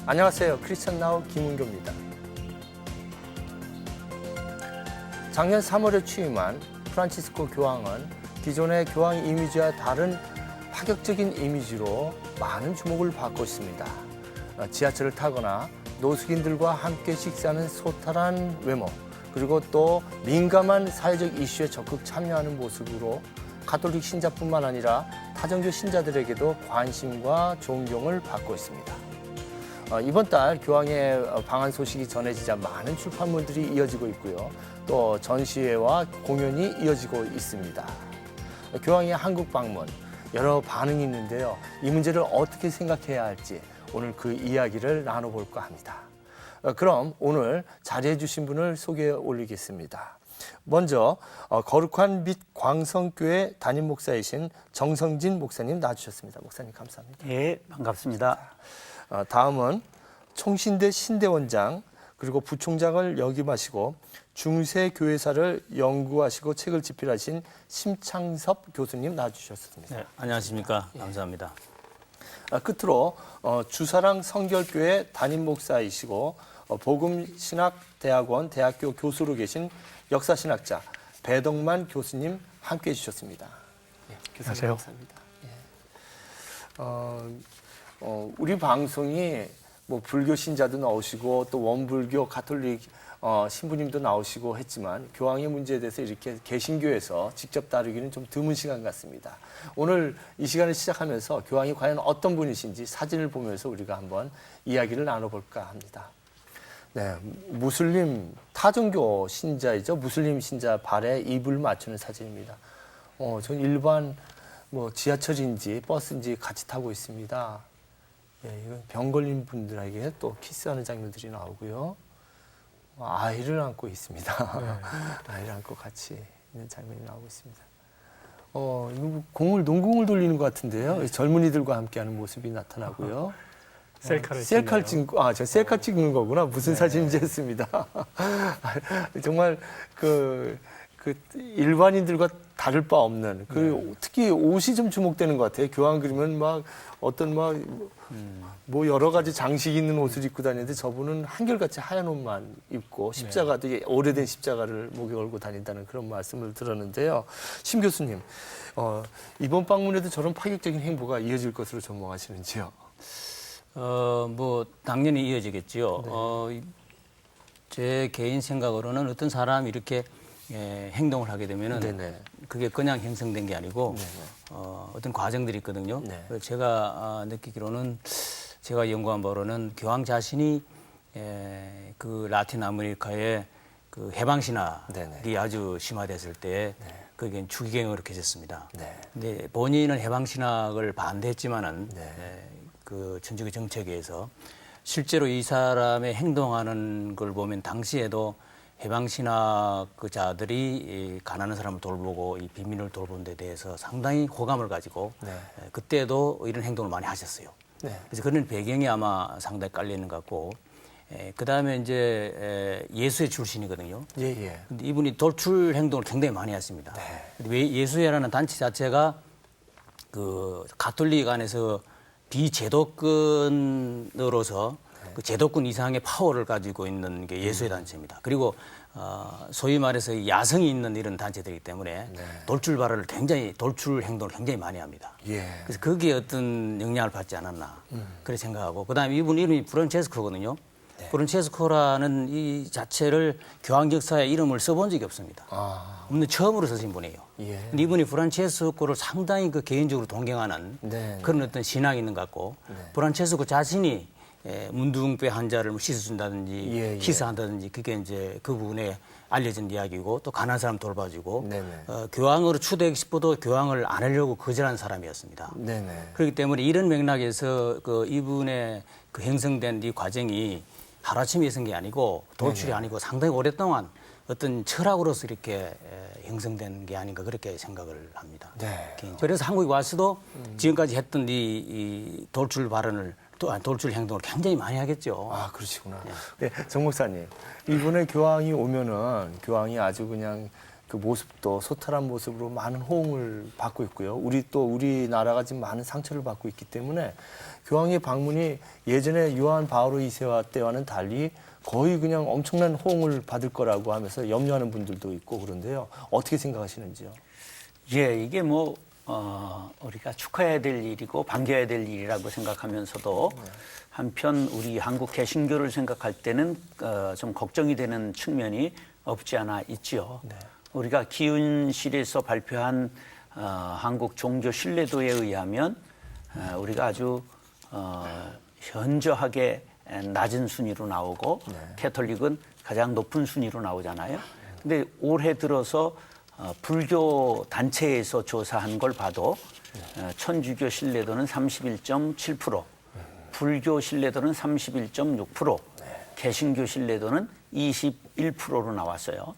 안녕하세요. 크리스천 나우 김은교입니다. 작년 3월에 취임한 프란치스코 교황은 기존의 교황 이미지와 다른 파격적인 이미지로 많은 주목을 받고 있습니다. 지하철을 타거나 노숙인들과 함께 식사하는 소탈한 외모, 그리고 또 민감한 사회적 이슈에 적극 참여하는 모습으로 가톨릭 신자뿐만 아니라 타종교 신자들에게도 관심과 존경을 받고 있습니다. 이번 달 교황의 방한 소식이 전해지자 많은 출판물들이 이어지고 있고요. 또 전시회와 공연이 이어지고 있습니다. 교황의 한국 방문, 여러 반응이 있는데요. 이 문제를 어떻게 생각해야 할지 오늘 그 이야기를 나눠볼까 합니다. 그럼 오늘 자리해 주신 분을 소개해 올리겠습니다. 먼저 거룩한 빛 광성교회 담임 목사이신 정성진 목사님 나와주셨습니다. 목사님 감사합니다. 예, 반갑습니다. 다음은 총신대 신대원장 그리고 부총장을 역임하시고 중세교회사를 연구하시고 책을 집필하신 심창섭 교수님 나와주셨습니다. 네, 안녕하십니까. 감사합니다. 끝으로 주사랑 성결교회 담임 목사이시고 복음신학대학원 대학교 교수로 계신 역사신학자 배덕만 교수님 함께해 주셨습니다. 교수님 안녕하세요. 감사합니다. 우리 방송이 뭐 불교 신자도 나오시고 또 원불교 가톨릭 신부님도 나오시고 했지만 교황의 문제에 대해서 이렇게 개신교에서 직접 다루기는 좀 드문 시간 같습니다. 오늘 이 시간을 시작하면서 교황이 과연 어떤 분이신지 사진을 보면서 우리가 한번 이야기를 나눠볼까 합니다. 네, 무슬림 타종교 신자이죠. 무슬림 신자 발에 입을 맞추는 사진입니다. 전 일반 뭐 지하철인지 버스인지 같이 타고 있습니다. 예, 이건 병 걸린 분들에게 또 키스하는 장면들이 나오고요. 아이를 안고 있습니다. 네. 아이를 안고 같이 있는 장면이 나오고 있습니다. 농공을 돌리는 것 같은데요. 젊은이들과 함께하는 모습이 나타나고요. 셀카를 찍고, 저 셀카 찍는 거구나. 무슨 사진인지 했습니다. 정말 그 일반인들과 다를 바 없는, 특히 옷이 좀 주목되는 것 같아요. 교황 그러면 막 어떤 뭐 여러 가지 장식이 있는 옷을 입고 다니는데 저분은 한결같이 하얀 옷만 입고 십자가, 되게 오래된 십자가를 목에 걸고 다닌다는 그런 말씀을 들었는데요. 심 교수님, 이번 방문에도 저런 파격적인 행보가 이어질 것으로 전망하시는지요? 뭐 당연히 이어지겠지요. 네. 제 개인 생각으로는 어떤 사람이 이렇게 행동을 하게 되면은 네네. 그게 그냥 형성된 게 아니고 네네. 어떤 과정들이 있거든요. 네. 그래서 제가 느끼기로는, 제가 연구한 바로는 교황 자신이 그 라틴 아메리카의 그 해방 신학이 네네. 아주 심화됐을 때 네. 그게 추기경으로 켜졌습니다. 네. 근데 본인은 해방 신학을 반대했지만은 네. 그 천주교 정책에서 실제로 이 사람의 행동하는 걸 보면 당시에도 해방신학자들이 가난한 사람을 돌보고 이 빈민을 돌보는 데 대해서 상당히 호감을 가지고 네. 그때도 이런 행동을 많이 하셨어요. 네. 그래서 그런 배경이 아마 상당히 깔려 있는 것 같고, 그 다음에 이제 예수회 출신이거든요. 예. 근데 이분이 돌출 행동을 굉장히 많이 했습니다. 네. 예수회라는 단체 자체가 그 가톨릭 안에서 비제도권으로서 그 제도권 이상의 파워를 가지고 있는 게 예수회 단체입니다. 그리고 소위 말해서 야성이 있는 이런 단체들이기 때문에 돌출 행동을 굉장히 많이 합니다. 예. 그래서 거기에 어떤 영향을 받지 않았나 그렇게 생각하고, 그다음에 이분 이름이 프란체스코거든요. 프란체스코라는 이 자체를 교황 역사에 이름을 써본 적이 없습니다. 없는 처음으로 쓰신 분이에요. 예. 근데 이분이 프란체스코를 상당히 그 개인적으로 동경하는 네. 그런 어떤 신앙이 있는 것 같고, 프란체스코 자신이 문둥병 환자를 씻어준다든지 예. 희사한다든지, 그게 이제 그 부분에 알려진 이야기고, 또 가난한 사람 돌봐주고, 네네. 교황으로 추대하고 싶어도 교황을 안 하려고 거절한 사람이었습니다. 네네. 그렇기 때문에 이런 맥락에서 그 이분의 그 형성된 이 과정이 하루아침에 있은 게 아니고 돌출이 아니고 상당히 오랫동안 어떤 철학으로서 이렇게 형성된 게 아닌가 그렇게 생각을 합니다. 네. 그래서 한국에 와서도 지금까지 했던 이 돌출 발언을, 또 돌출 행동을 굉장히 많이 하겠죠. 아, 그러시구나. 네, 정 목사님, 이번에 교황이 오면은 교황이 아주 그냥 그 모습도 소탈한 모습으로 많은 호응을 받고 있고요. 우리나라가 지금 많은 상처를 받고 있기 때문에 교황의 방문이 예전에 요한 바오로 2세와 때와는 달리 거의 그냥 엄청난 호응을 받을 거라고 하면서 염려하는 분들도 있고 그런데요. 어떻게 생각하시는지요? 예, 이게 뭐 우리가 축하해야 될 일이고 반겨야 될 일이라고 생각하면서도 한편 우리 한국 개신교를 생각할 때는 좀 걱정이 되는 측면이 없지 않아 있지요. 네. 우리가 기은실에서 발표한 한국 종교 신뢰도에 의하면 우리가 아주 현저하게 낮은 순위로 나오고 캐톨릭은 가장 높은 순위로 나오잖아요. 근데 올해 들어서 불교 단체에서 조사한 걸 봐도 천주교 신뢰도는 31.7%, 불교 신뢰도는 31.6%, 개신교 신뢰도는 21%로 나왔어요.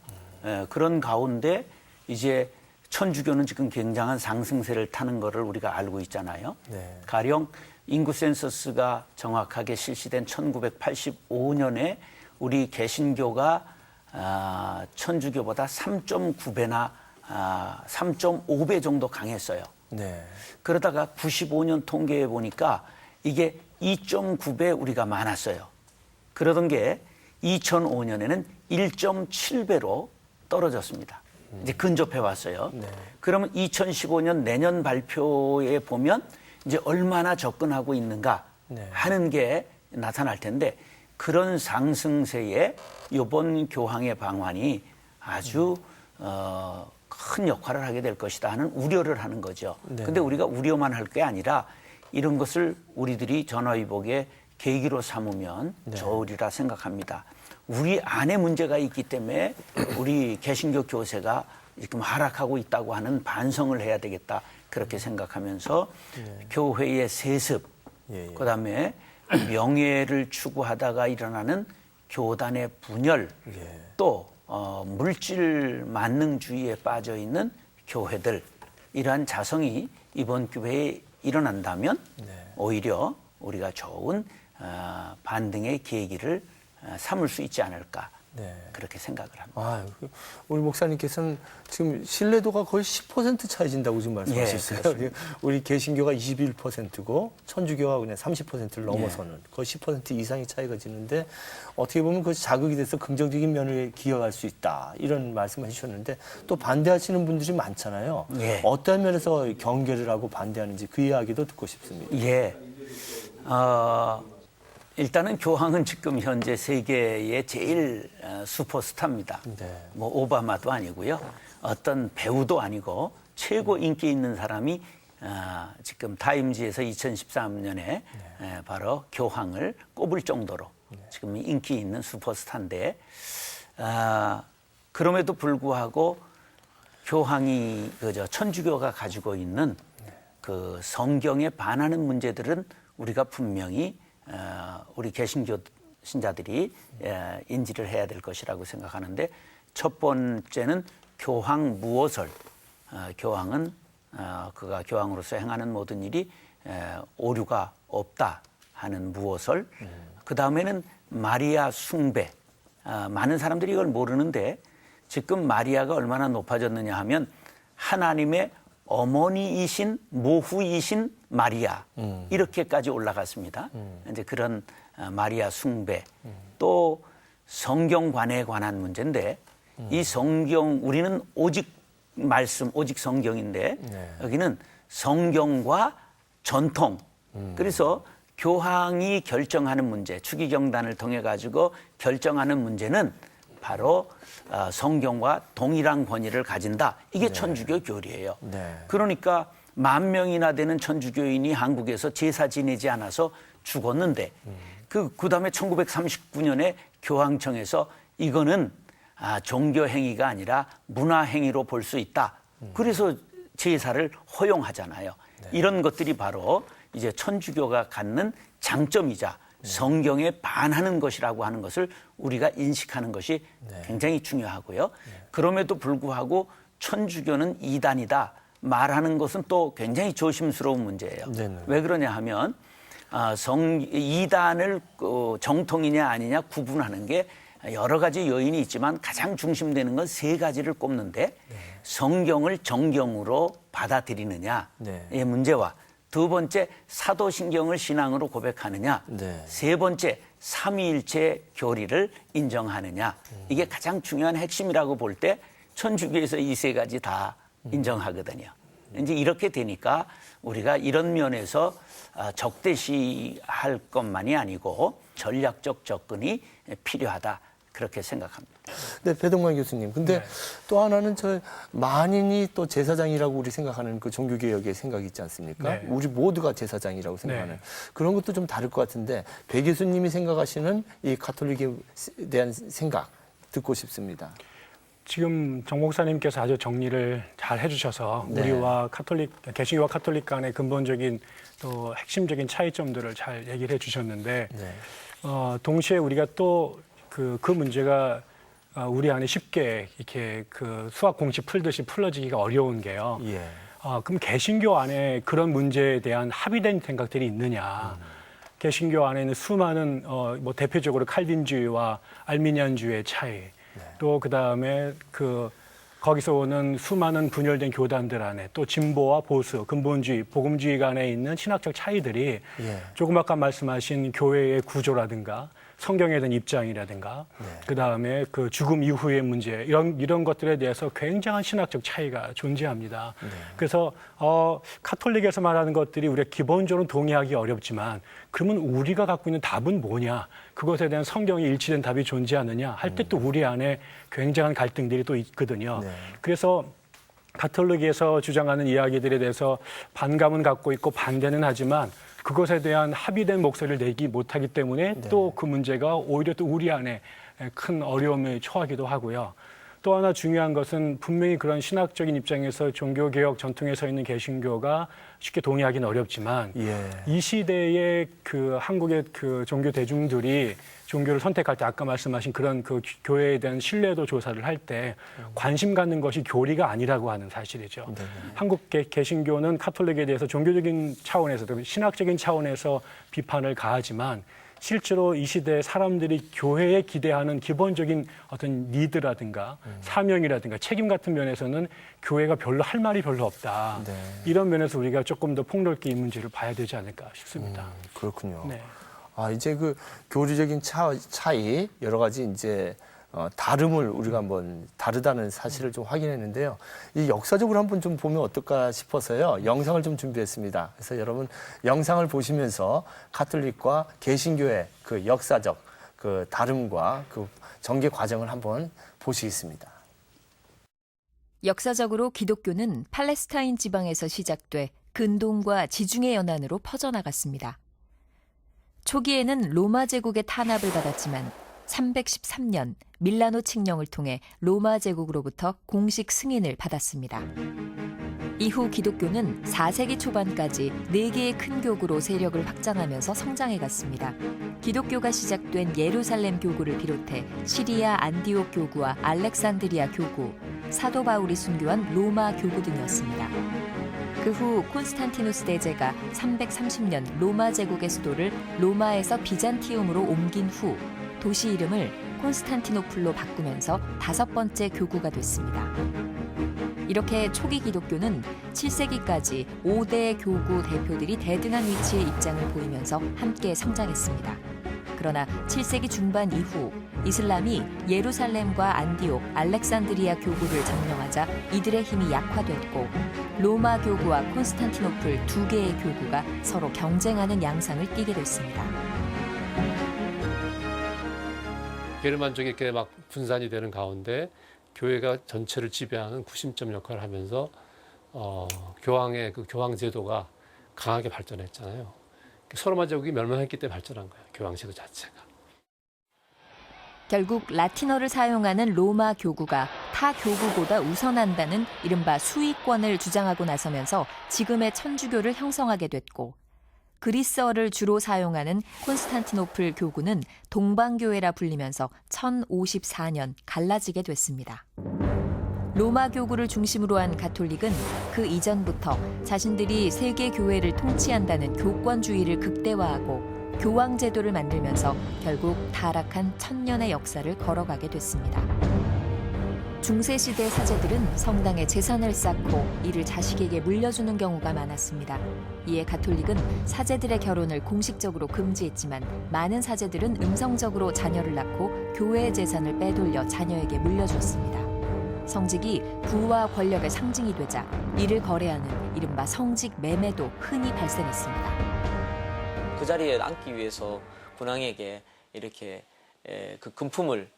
그런 가운데 이제 천주교는 지금 굉장한 상승세를 타는 것을 우리가 알고 있잖아요. 네. 가령 인구 센서스가 정확하게 실시된 1985년에 우리 개신교가 천주교보다 3.9배나 3.5배 정도 강했어요. 네. 그러다가 95년 통계에 보니까 이게 2.9배 우리가 많았어요. 그러던 게 2005년에는 1.7배로 떨어졌습니다. 이제 근접해 왔어요. 네. 그러면 2015년 내년 발표에 보면 이제 얼마나 접근하고 있는가 네. 하는 게 나타날 텐데 그런 상승세에 이번 교황의 방한이 아주 큰 역할을 하게 될 것이다 하는 우려를 하는 거죠. 네. 근데 우리가 우려만 할 게 아니라 이런 것을 우리들이 전화위복의 계기로 삼으면 좋으리라 생각합니다. 우리 안에 문제가 있기 때문에 우리 개신교 교세가 지금 하락하고 있다고 하는 반성을 해야 되겠다 그렇게 생각하면서 교회의 세습, 그다음에 명예를 추구하다가 일어나는 교단의 분열, 또 물질 만능주의에 빠져 있는 교회들 이러한 자성이 이번 교회에 일어난다면 오히려 우리가 좋은 반등의 계기를 삼을 수 있지 않을까 그렇게 생각을 합니다. 우리 목사님께서는 지금 신뢰도가 거의 10% 차이진다고 지금 말씀하셨어요. 예, 우리 개신교가 21%고 천주교가 그냥 30%를 넘어서는 거의 10% 이상의 차이가 지는데 어떻게 보면 그것이 자극이 돼서 긍정적인 면을 기여할 수 있다 이런 말씀을 해주셨는데 또 반대하시는 분들이 많잖아요. 예. 어떤 면에서 경계를 하고 반대하는지 그 이야기도 듣고 싶습니다. 예. 일단은 교황은 지금 현재 세계의 제일 슈퍼스타입니다. 네. 뭐 오바마도 아니고요. 어떤 배우도 아니고 최고 인기 있는 사람이 지금 타임지에서 2013년에 바로 교황을 꼽을 정도로 지금 인기 있는 슈퍼스타인데 그럼에도 불구하고 교황이 천주교가 가지고 있는 그 성경에 반하는 문제들은 우리가 분명히 우리 개신교 신자들이 인지를 해야 될 것이라고 생각하는데 첫 번째는 교황 무오설. 교황은 그가 교황으로서 행하는 모든 일이 오류가 없다 하는 무오설. 그 다음에는 마리아 숭배. 많은 사람들이 이걸 모르는데 지금 마리아가 얼마나 높아졌느냐 하면 하나님의 어머니이신 모후이신 마리아 이렇게까지 올라갔습니다. 이제 그런 마리아 숭배 또 성경관에 관한 문제인데 이 성경 우리는 오직 말씀 오직 성경인데 여기는 성경과 전통 그래서 교황이 결정하는 문제 추기경단을 통해 가지고 결정하는 문제는 바로 성경과 동일한 권위를 가진다. 이게 천주교 교리예요. 그러니까 10,000명이나 되는 천주교인이 한국에서 제사 지내지 않아서 죽었는데 그다음에 1939년에 교황청에서 이거는 종교 행위가 아니라 문화 행위로 볼 수 있다. 그래서 제사를 허용하잖아요. 이런 것들이 바로 이제 천주교가 갖는 장점이자 성경에 반하는 것이라고 하는 것을 우리가 인식하는 것이 굉장히 중요하고요. 그럼에도 불구하고 천주교는 이단이다 말하는 것은 또 굉장히 조심스러운 문제예요. 왜 그러냐 하면 이단을 정통이냐 아니냐 구분하는 게 여러 가지 요인이 있지만 가장 중심되는 건 세 가지를 꼽는데 성경을 정경으로 받아들이느냐의 네. 문제와 두 번째 사도신경을 신앙으로 고백하느냐, 네. 세 번째 삼위일체 교리를 인정하느냐, 이게 가장 중요한 핵심이라고 볼 때 천주교에서 이 세 가지 다 인정하거든요. 이제 이렇게 되니까 우리가 이런 면에서 적대시할 것만이 아니고 전략적 접근이 필요하다, 그렇게 생각합니다. 네, 배동관 교수님. 근데 네. 또 하나는 만인이 또 제사장이라고 우리 생각하는 그 종교개혁의 생각이 있지 않습니까? 네. 우리 모두가 제사장이라고 생각하는 네. 그런 것도 좀 다를 것 같은데 배 교수님이 생각하시는 이 가톨릭에 대한 생각 듣고 싶습니다. 지금 정 목사님께서 아주 정리를 잘 해주셔서 네. 우리와 개신교와 카톨릭 간의 근본적인 또 핵심적인 차이점들을 잘 얘기를 해주셨는데 네. 동시에 우리가 또 그 문제가 우리 안에 쉽게 이렇게 그 수학 공식 풀듯이 풀어지기가 어려운 게요. 예. 그럼 개신교 안에 그런 문제에 대한 합의된 생각들이 있느냐? 개신교 안에는 수많은 뭐 대표적으로 칼빈주의와 알미니안주의의 차이, 또 그다음에 거기서 오는 수많은 분열된 교단들 안에 또 진보와 보수, 근본주의, 복음주의 간에 있는 신학적 차이들이 예. 조금 아까 말씀하신 교회의 구조라든가 성경에 대한 입장이라든가 그다음에 그 죽음 이후의 문제 이런 것들에 대해서 굉장한 신학적 차이가 존재합니다. 그래서 카톨릭에서 말하는 것들이 우리가 기본적으로 동의하기 어렵지만 그러면 우리가 갖고 있는 답은 뭐냐? 그것에 대한 성경이 일치된 답이 존재하느냐? 할 때 또 우리 안에 굉장한 갈등들이 또 있거든요. 네. 그래서 가톨릭에서 주장하는 이야기들에 대해서 반감은 갖고 있고 반대는 하지만 그것에 대한 합의된 목소리를 내기 못하기 때문에 또 그 문제가 오히려 또 우리 안에 큰 어려움에 처하기도 하고요. 또 하나 중요한 것은 분명히 그런 신학적인 입장에서 종교개혁 전통에 서 있는 개신교가 쉽게 동의하기는 어렵지만 예. 이 시대의 그 한국의 그 종교 대중들이 종교를 선택할 때 아까 말씀하신 그런 그 교회에 대한 신뢰도 조사를 할 때 관심 갖는 것이 교리가 아니라고 하는 사실이죠. 한국 개신교는 카톨릭에 대해서 종교적인 차원에서 신학적인 차원에서 비판을 가하지만 실제로 이 시대에 사람들이 교회에 기대하는 기본적인 어떤 니드라든가 사명이라든가 책임 같은 면에서는 교회가 별로 할 말이 별로 없다. 네. 이런 면에서 우리가 조금 더 폭넓게 이 문제를 봐야 되지 않을까 싶습니다. 그렇군요. 네. 이제 그 교리적인 차이 여러 가지 이제 다름을 우리가 한번 다르다는 사실을 좀 확인했는데요. 이 역사적으로 한번 좀 보면 어떨까 싶어서요. 영상을 좀 준비했습니다. 그래서 여러분 영상을 보시면서 가톨릭과 개신교의 그 역사적 그 다름과 그 전개 과정을 한번 보시겠습니다. 역사적으로 기독교는 팔레스타인 지방에서 시작돼 근동과 지중해 연안으로 퍼져나갔습니다. 초기에는 로마 제국의 탄압을 받았지만 313년 밀라노 칙령을 통해 로마 제국으로부터 공식 승인을 받았습니다. 이후 기독교는 4세기 초반까지 4개의 큰 교구로 세력을 확장하면서 성장해갔습니다. 기독교가 시작된 예루살렘 교구를 비롯해 시리아 안디옥 교구와 알렉산드리아 교구, 사도 바울이 순교한 로마 교구 등이었습니다. 그 후 콘스탄티누스 대제가 330년 로마 제국의 수도를 로마에서 비잔티움으로 옮긴 후 도시 이름을 콘스탄티노플로 바꾸면서 5번째 교구가 됐습니다. 이렇게 초기 기독교는 7세기까지 5대 교구 대표들이 대등한 위치에 입장을 보이면서 함께 성장했습니다. 그러나 7세기 중반 이후 이슬람이 예루살렘과 안디옥, 알렉산드리아 교구를 점령하자 이들의 힘이 약화됐고 로마 교구와 콘스탄티노플 2개의 교구가 서로 경쟁하는 양상을 띠게 됐습니다. 게르만족이 이렇게 막 분산이 되는 가운데 교회가 전체를 지배하는 구심점 역할을 하면서 교황의 그 교황 제도가 강하게 발전했잖아요. 서로마 제국이 멸망했기 때문에 발전한 거예요. 교황 제도 자체가. 결국 라틴어를 사용하는 로마 교구가 타 교구보다 우선한다는 이른바 수위권을 주장하고 나서면서 지금의 천주교를 형성하게 됐고 그리스어를 주로 사용하는 콘스탄티노플 교구는 동방교회라 불리면서 1054년 갈라지게 됐습니다. 로마 교구를 중심으로 한 가톨릭은 그 이전부터 자신들이 세계 교회를 통치한다는 교권주의를 극대화하고 교황 제도를 만들면서 결국 타락한 천년의 역사를 걸어가게 됐습니다. 중세시대 사제들은 성당에 재산을 쌓고 이를 자식에게 물려주는 경우가 많았습니다. 이에 가톨릭은 사제들의 결혼을 공식적으로 금지했지만 많은 사제들은 음성적으로 자녀를 낳고 교회의 재산을 빼돌려 자녀에게 물려주었습니다. 성직이 부와 권력의 상징이 되자 이를 거래하는 이른바 성직 매매도 흔히 발생했습니다. 그 자리에 앉기 위해서 군왕에게 이렇게 그 금품을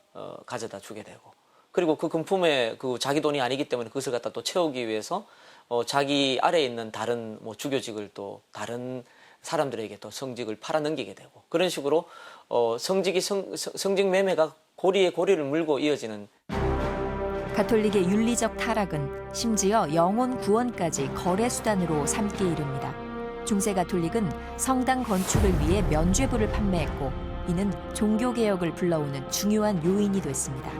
가져다 주게 되고, 그리고 그 금품에 그 자기 돈이 아니기 때문에 그것을 갖다 또 채우기 위해서 자기 아래에 있는 다른 뭐 주교직을 또 다른 사람들에게 또 성직을 팔아넘기게 되고, 그런 식으로 성직 매매가 고리에 고리를 물고 이어지는. 가톨릭의 윤리적 타락은 심지어 영혼 구원까지 거래 수단으로 삼기 이릅니다. 중세 가톨릭은 성당 건축을 위해 면죄부를 판매했고, 이는 종교개혁을 불러오는 중요한 요인이 됐습니다.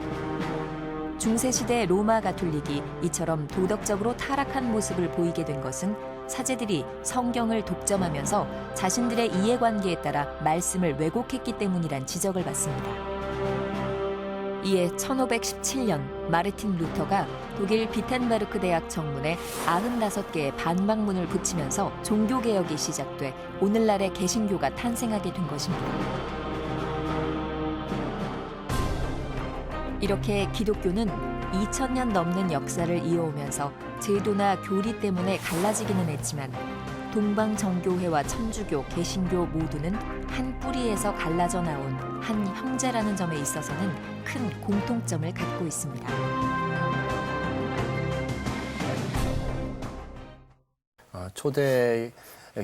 중세시대 로마 가톨릭이 이처럼 도덕적으로 타락한 모습을 보이게 된 것은 사제들이 성경을 독점하면서 자신들의 이해관계에 따라 말씀을 왜곡했기 때문이란 지적을 받습니다. 이에 1517년 마르틴 루터가 독일 비텐베르크 대학 정문에 95개의 반박문을 붙이면서 종교개혁이 시작돼 오늘날의 개신교가 탄생하게 된 것입니다. 이렇게 기독교는 2000년 넘는 역사를 이어오면서 제도나 교리 때문에 갈라지기는 했지만 동방정교회와 천주교, 개신교 모두는 한 뿌리에서 갈라져 나온 한 형제라는 점에 있어서는 큰 공통점을 갖고 있습니다. 초대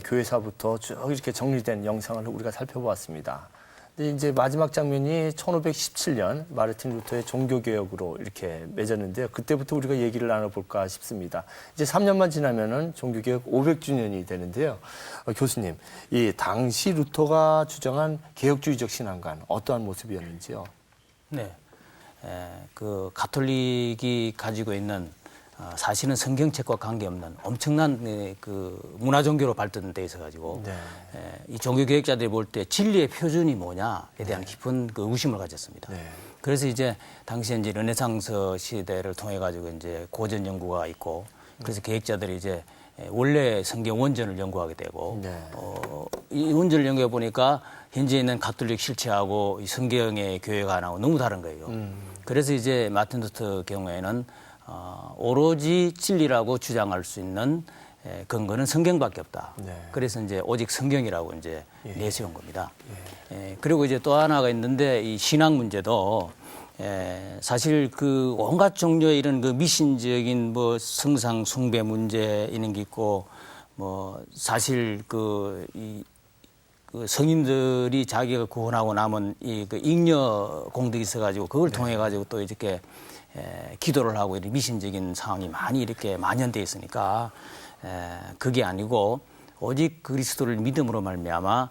교회사부터 쭉 이렇게 정리된 영상을 우리가 살펴보았습니다. 근데 이제 마지막 장면이 1517년 마르틴 루터의 종교개혁으로 이렇게 맺었는데요. 그때부터 우리가 얘기를 나눠볼까 싶습니다. 이제 3년만 지나면은 종교개혁 500주년이 되는데요. 교수님, 이 당시 루터가 주장한 개혁주의적 신앙관 어떠한 모습이었는지요? 네, 그 가톨릭이 가지고 있는 사실은 성경책과 관계없는 엄청난 그 문화 종교로 발전돼 있어가지고 네. 이 종교 개혁자들이 볼 때 진리의 표준이 뭐냐에 대한 깊은 그 의심을 가졌습니다. 네. 그래서 이제 당시에 이제 르네상스 시대를 통해 가지고 이제 고전 연구가 있고, 그래서 개혁자들이 이제 원래 성경 원전을 연구하게 되고, 네. 이 원전을 연구해 보니까 현재 있는 가톨릭 실체하고 이 성경의 교회가 나하고 너무 다른 거예요. 그래서 이제 마틴 루터 경우에는 오로지 진리라고 주장할 수 있는 근거는 성경밖에 없다. 네. 그래서 이제 오직 성경이라고 이제 내세운 겁니다. 그리고 이제 또 하나가 있는데 이 신앙 문제도 사실 그 온갖 종류의 이런 그 미신적인 뭐 성상 숭배 문제 이런 게 있고, 뭐 사실 그 성인들이 자기가 구원하고 남은 이 그 잉여 공덕이 있어가지고 그걸 통해 가지고 또 이렇게 기도를 하고 이런 미신적인 상황이 많이 이렇게 만연돼 있으니까 그게 아니고 오직 그리스도를 믿음으로 말미암아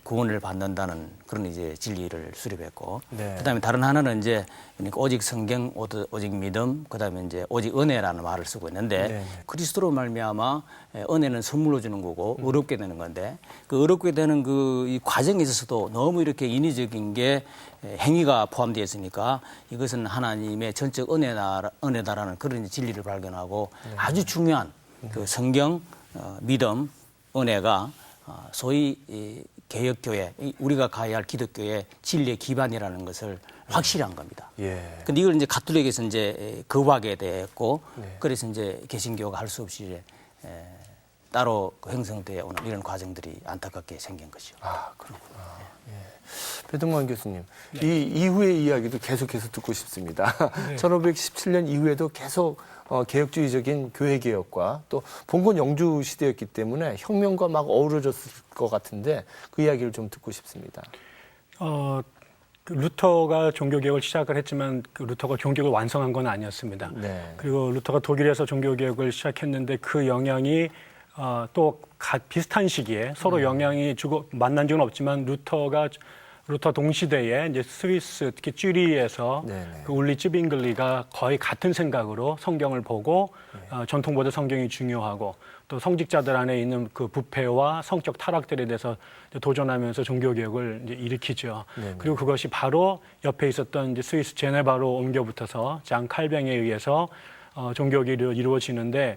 구원을 받는다는 그런 이제 진리를 수립했고, 네. 그다음에 다른 하나는 이제 그러니까 오직 성경, 오직 믿음, 그다음에 이제 오직 은혜라는 말을 쓰고 있는데, 네. 그리스도로 말미암아 은혜는 선물로 주는 거고 어렵게 되는 건데, 그 어렵게 되는 그 이 과정에 있어서도 너무 이렇게 인위적인 게 행위가 포함되어 있으니까 이것은 하나님의 전적 은혜다라는 그런 진리를 발견하고, 아주 중요한 그 성경, 믿음, 은혜가 소위 개혁교회, 우리가 가야 할 기독교의 진리의 기반이라는 것을 확실히 한 겁니다. 예. 근데 이걸 이제 가톨릭에서 이제 거부하게 됐고, 네. 그래서 이제 개신교가 할 수 없이 이제 따로 형성되어 오는 이런 과정들이 안타깝게 생긴 것이죠. 아, 그렇구나. 예. 배동관 교수님, 이 이후의 이야기도 계속해서 듣고 싶습니다. 1517년 이후에도 계속 개혁주의적인 교회 개혁과 또 봉건 영주 시대였기 때문에 혁명과 막 어우러졌을 것 같은데 그 이야기를 좀 듣고 싶습니다. 그 루터가 종교개혁을 시작을 했지만 그 루터가 종교개혁을 완성한 건 아니었습니다. 네. 그리고 루터가 독일에서 종교개혁을 시작했는데 그 영향이 또 비슷한 시기에 서로 영향이 주고 만난 적은 없지만 루터가 루터 동시대에 이제 스위스 특히 쭈리히에서 네네. 그 울리 쯔빙글리가 거의 같은 생각으로 성경을 보고 전통보다 성경이 중요하고 또 성직자들 안에 있는 그 부패와 성적 타락들에 대해서 도전하면서 종교개혁을 이제 일으키죠. 네네. 그리고 그것이 바로 옆에 있었던 이제 스위스 제네바로 옮겨붙어서 장 칼뱅에 의해서 종교개혁이 이루어지는데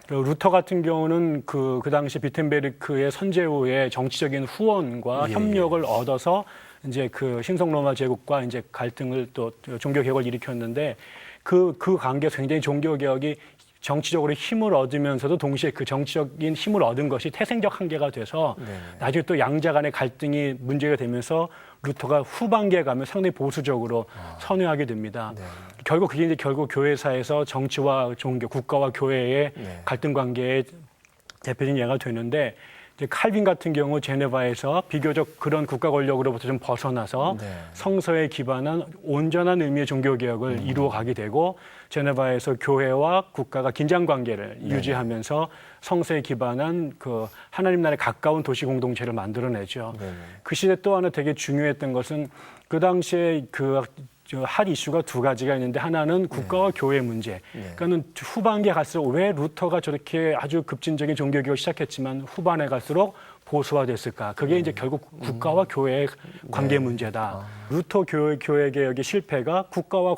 그 루터 같은 경우는 그 당시 비텐베르크의 선제후에 정치적인 후원과 협력을 얻어서 이제 그 신성 로마 제국과 이제 갈등을 또 종교개혁을 일으켰는데 그 관계에서 굉장히 종교개혁이 정치적으로 힘을 얻으면서도 동시에 그 정치적인 힘을 얻은 것이 태생적 한계가 돼서 나중에 또 양자 간의 갈등이 문제가 되면서 루터가 후반기에 가면 상당히 보수적으로 선회하게 됩니다. 결국 그게 이제 결국 교회사에서 정치와 종교, 국가와 교회의 갈등 관계의 대표적인 예가 되는데 이제 칼빈 같은 경우 제네바에서 비교적 그런 국가 권력으로부터 좀 벗어나서 성서에 기반한 온전한 의미의 종교개혁을 이루어가게 되고 제네바에서 교회와 국가가 긴장 관계를 유지하면서 성서에 기반한 그 하나님 나라에 가까운 도시 공동체를 만들어내죠. 그 시대 또 하나 되게 중요했던 것은 그 당시에 핫 이슈가 두 가지가 있는데 하나는 국가와 교회 문제. 그러니까는 후반기에 갈수록 왜 루터가 저렇게 아주 급진적인 종교개혁을 시작했지만 후반에 갈수록 보수화됐을까? 그게 이제 결국 국가와 교회의 관계 문제다. 루터 교회 개혁의 실패가 국가와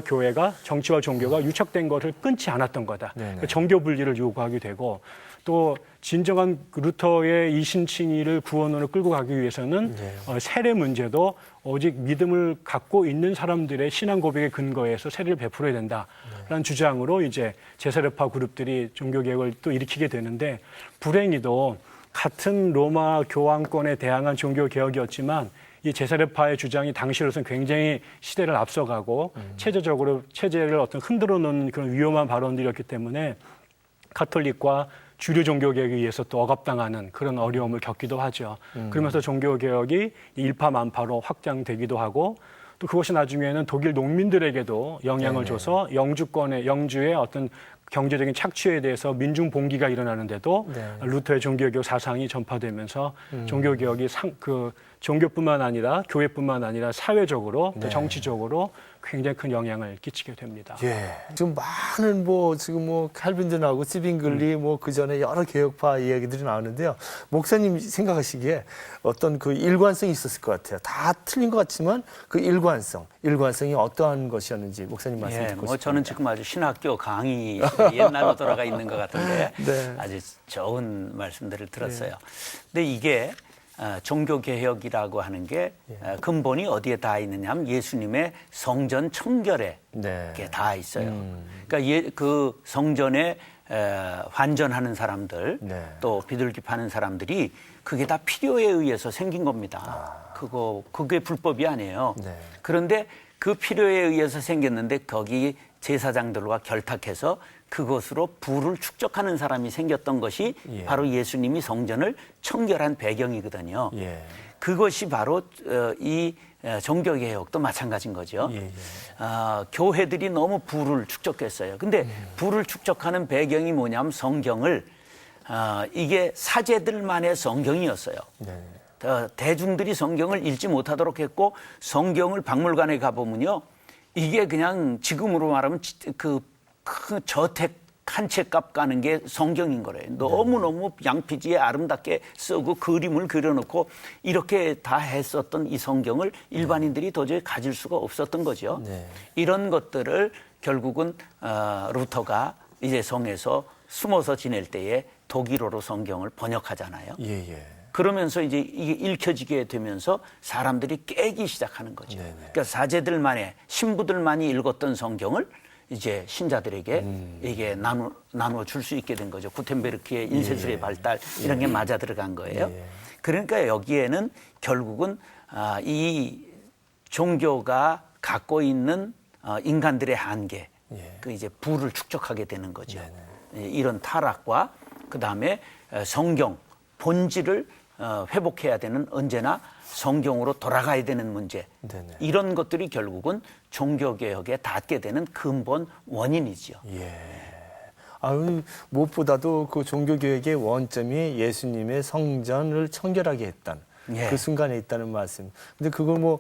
교회가 정치와 종교가 유착된 것을 끊지 않았던 거다. 정교 분리를 요구하게 되고 또 진정한 루터의 이신칭의를 구원으로 끌고 가기 위해서는 세례 문제도 오직 믿음을 갖고 있는 사람들의 신앙 고백의 근거에서 세례를 베풀어야 된다라는 주장으로 이제 제사례파 그룹들이 종교개혁을 또 일으키게 되는데 불행히도 같은 로마 교황권에 대항한 종교개혁이었지만 이 제사례파의 주장이 당시로서는 굉장히 시대를 앞서가고 체제를 어떤 흔들어 놓는 그런 위험한 발언들이었기 때문에 카톨릭과 주류 종교개혁에 의해서 또 억압당하는 그런 어려움을 겪기도 하죠. 그러면서 종교개혁이 일파만파로 확장되기도 하고 또 그것이 나중에는 독일 농민들에게도 영향을 줘서 영주의 어떤 경제적인 착취에 대해서 민중 봉기가 일어나는데도 루터의 종교개혁 사상이 전파되면서 종교개혁이 종교뿐만 아니라 교회뿐만 아니라 사회적으로 또 정치적으로 굉장히 큰 영향을 끼치게 됩니다. 지금 많은 칼빈들하고 찌빙글리 그 전에 여러 개혁파 이야기들이 나오는데요. 목사님 생각하시기에 어떤 그 일관성이 있었을 것 같아요. 다 틀린 것 같지만 그 일관성이 어떠한 것이었는지 목사님 말씀 듣고 싶습니다. 저는 지금 아주 신학교 강의 옛날로 돌아가 있는 것 같은데 아주 좋은 말씀들을 들었어요. 근데 이게 종교개혁이라고 하는 게 근본이 어디에 닿아 있느냐 하면 예수님의 성전 청결에 닿아 있어요. 그러니까 그 성전에 환전하는 사람들 또 비둘기 파는 사람들이 그게 다 필요에 의해서 생긴 겁니다. 그게 불법이 아니에요. 그런데 그 필요에 의해서 생겼는데 거기 제사장들과 결탁해서 그것으로 부를 축적하는 사람이 생겼던 것이 바로 예수님이 성전을 청결한 배경이거든요. 그것이 바로 이 종교개혁도 마찬가지인 거죠. 교회들이 너무 부를 축적했어요. 근데 부를 축적하는 배경이 뭐냐면 성경을 이게 사제들만의 성경이었어요. 대중들이 성경을 읽지 못하도록 했고 성경을 박물관에 가보면요. 이게 그냥 지금으로 말하면 그 저택 한 채 값 가는 게 성경인 거래요. 너무너무 양피지에 아름답게 쓰고 그림을 그려놓고 이렇게 다 했었던 이 성경을 일반인들이 도저히 가질 수가 없었던 거죠. 이런 것들을 결국은 루터가 이제 성에서 숨어서 지낼 때에 독일어로 성경을 번역하잖아요. 그러면서 이제 이게 읽혀지게 되면서 사람들이 깨기 시작하는 거죠. 그러니까 사제들만의 신부들만이 읽었던 성경을 이제 신자들에게 이게 나누어 줄 수 있게 된 거죠. 구텐베르크의 인쇄술의 발달 이런 게 맞아 들어간 거예요. 그러니까 여기에는 결국은 이 종교가 갖고 있는 인간들의 한계, 그 이제 부를 축적하게 되는 거죠. 이런 타락과 그 다음에 성경 본질을 회복해야 되는 언제나 성경으로 돌아가야 되는 문제 이런 것들이 결국은 종교개혁에 닿게 되는 근본 원인이죠. 무엇보다도 그 종교개혁의 원점이 예수님의 성전을 청결하게 했던 예. 그 순간에 있다는 말씀. 근데 그걸 뭐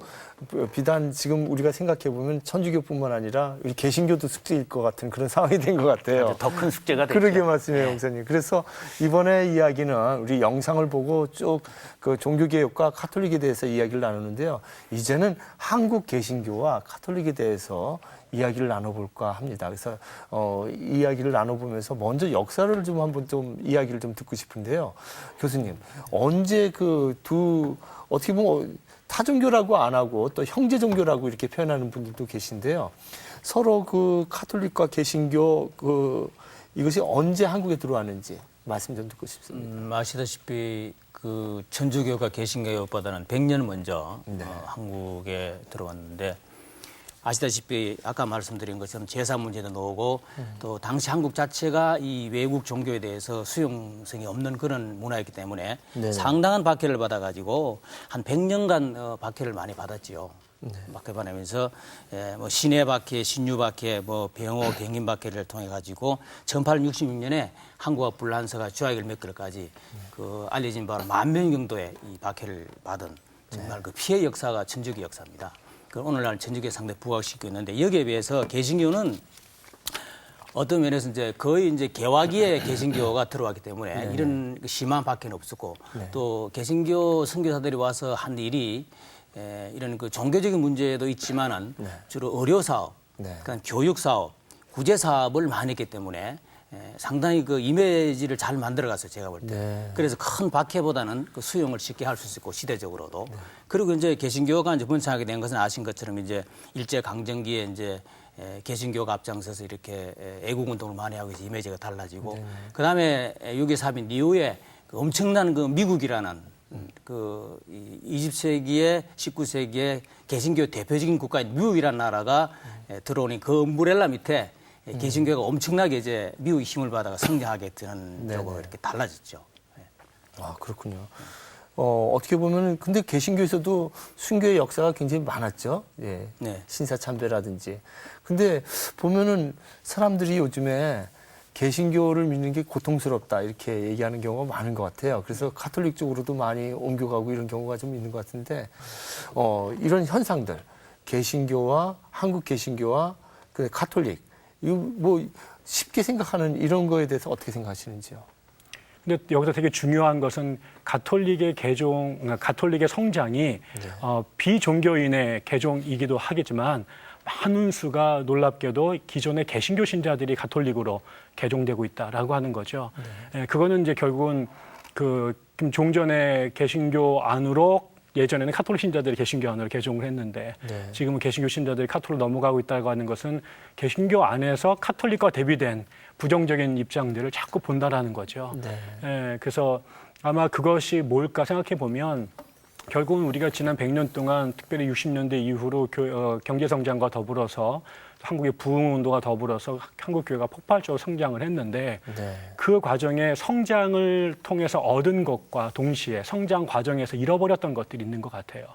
비단 지금 우리가 생각해 보면 천주교뿐만 아니라 우리 개신교도 숙제일 것 같은 그런 상황이 된 것 같아요. 더 큰 숙제가 됐죠. 그러게 말씀해요, 예. 목사님. 그래서 이번에 이야기는 우리 영상을 보고 쭉 그 종교개혁과 카톨릭에 대해서 이야기를 나누는데요. 이제는 한국 개신교와 카톨릭에 대해서 이야기를 나눠볼까 합니다. 그래서 이야기를 나눠보면서 먼저 역사를 좀 한번 좀 이야기를 좀 듣고 싶은데요. 교수님, 언제 그 어떻게 보면 타종교라고 안 하고 또 형제 종교라고 이렇게 표현하는 분들도 계신데요. 서로 그 카톨릭과 개신교 이것이 언제 한국에 들어왔는지 말씀 좀 듣고 싶습니다. 아시다시피 그 천주교가 개신교보다는 100년 먼저 네. 한국에 들어왔는데 아시다시피 아까 말씀드린 것처럼 제사 문제도 나오고 또 당시 한국 자체가 이 외국 종교에 대해서 수용성이 없는 그런 문화였기 때문에 네네. 상당한 박해를 받아가지고 한 100년간 박해를 많이 받았지요. 박해 받으면서 뭐 신해 박해, 신유 박해, 뭐 병호, 병인 박해를 통해 가지고 1866년에 한국과 불란서가 주하길 몇 걸까지 그 알려진 바로 10,000명 정도의 이 박해를 받은 정말 그 피해 역사가 천주교 역사입니다. 그 오늘날 천주교에 상당히 부각시키고 있는데 여기에 비해서 개신교는 어떤 면에서 이제 거의 이제 개화기에 개신교가 들어왔기 때문에 이런 심한 박해는 없었고 또 개신교 선교사들이 와서 한 일이 이런 그 종교적인 문제도 있지만은 주로 의료 사업, 그러니까 교육 사업, 구제 사업을 많이 했기 때문에 상당히 그 이미지를 잘 만들어갔어요, 제가 볼 때. 네. 그래서 큰 박해보다는 그 수용을 쉽게 할 수 있고 시대적으로도. 그리고 이제 개신교가 이제 번창하게 된 것은 아신 것처럼 이제 일제 강점기에 이제 개신교가 앞장서서 이렇게 애국 운동을 많이 하고 이제 이미지가 달라지고, 그 다음에 6.25 사변 이후에 그 엄청난 그 미국이라는 그 20세기에 19세기에 개신교 대표적인 국가인 미국이라는 나라가 들어오니 그 엄브렐라 밑에 개신교가 엄청나게 이제 미국의 힘을 받아가 성장하게 되는 쪽으로 이렇게 달라졌죠. 아, 그렇군요. 어떻게 보면은 근데 개신교에서도 순교의 역사가 굉장히 많았죠. 예. 네. 신사참배라든지. 근데 보면은 사람들이 요즘에 개신교를 믿는 게 고통스럽다 이렇게 얘기하는 경우가 많은 것 같아요. 그래서 카톨릭 쪽으로도 많이 옮겨가고 이런 경우가 좀 있는 것 같은데 이런 현상들 개신교와 한국 개신교와 그 카톨릭 이거 뭐 쉽게 생각하는 이런 거에 대해서 어떻게 생각하시는지요? 근데 여기서 되게 중요한 것은 가톨릭의 가톨릭의 성장이 비종교인의 개종이기도 하겠지만 많은 수가 놀랍게도 기존의 개신교 신자들이 가톨릭으로 개종되고 있다라고 하는 거죠. 그거는 이제 결국은 그 종전의 개신교 안으로 예전에는 카톨릭 신자들이 개신교 안으로 개종을 했는데 지금은 개신교 신자들이 카톨릭으로 넘어가고 있다고 하는 것은 개신교 안에서 카톨릭과 대비된 부정적인 입장들을 자꾸 본다라는 거죠. 그래서 아마 그것이 뭘까 생각해 보면 결국은 우리가 지난 100년 동안 특별히 60년대 이후로 경제 성장과 더불어서 한국의 부흥운동과 더불어서 한국 교회가 폭발적으로 성장을 했는데 그 과정에 성장을 통해서 얻은 것과 동시에 성장 과정에서 잃어버렸던 것들이 있는 것 같아요.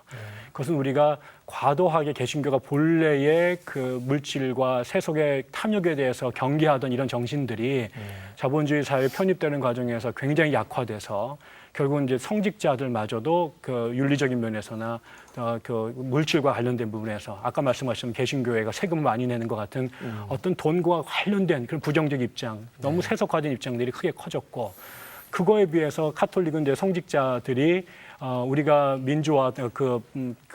그것은 우리가 과도하게 개신교가 본래의 그 물질과 세속의 탐욕에 대해서 경계하던 이런 정신들이 자본주의 사회에 편입되는 과정에서 굉장히 약화돼서 결국은 이제 성직자들마저도 그 윤리적인 면에서나 그 물질과 관련된 부분에서 아까 말씀하신 개신교회가 세금을 많이 내는 것 같은 어떤 돈과 관련된 그런 부정적 입장, 너무 세속화된 입장들이 크게 커졌고 그거에 비해서 카톨릭은 이제 성직자들이 우리가 민주화 그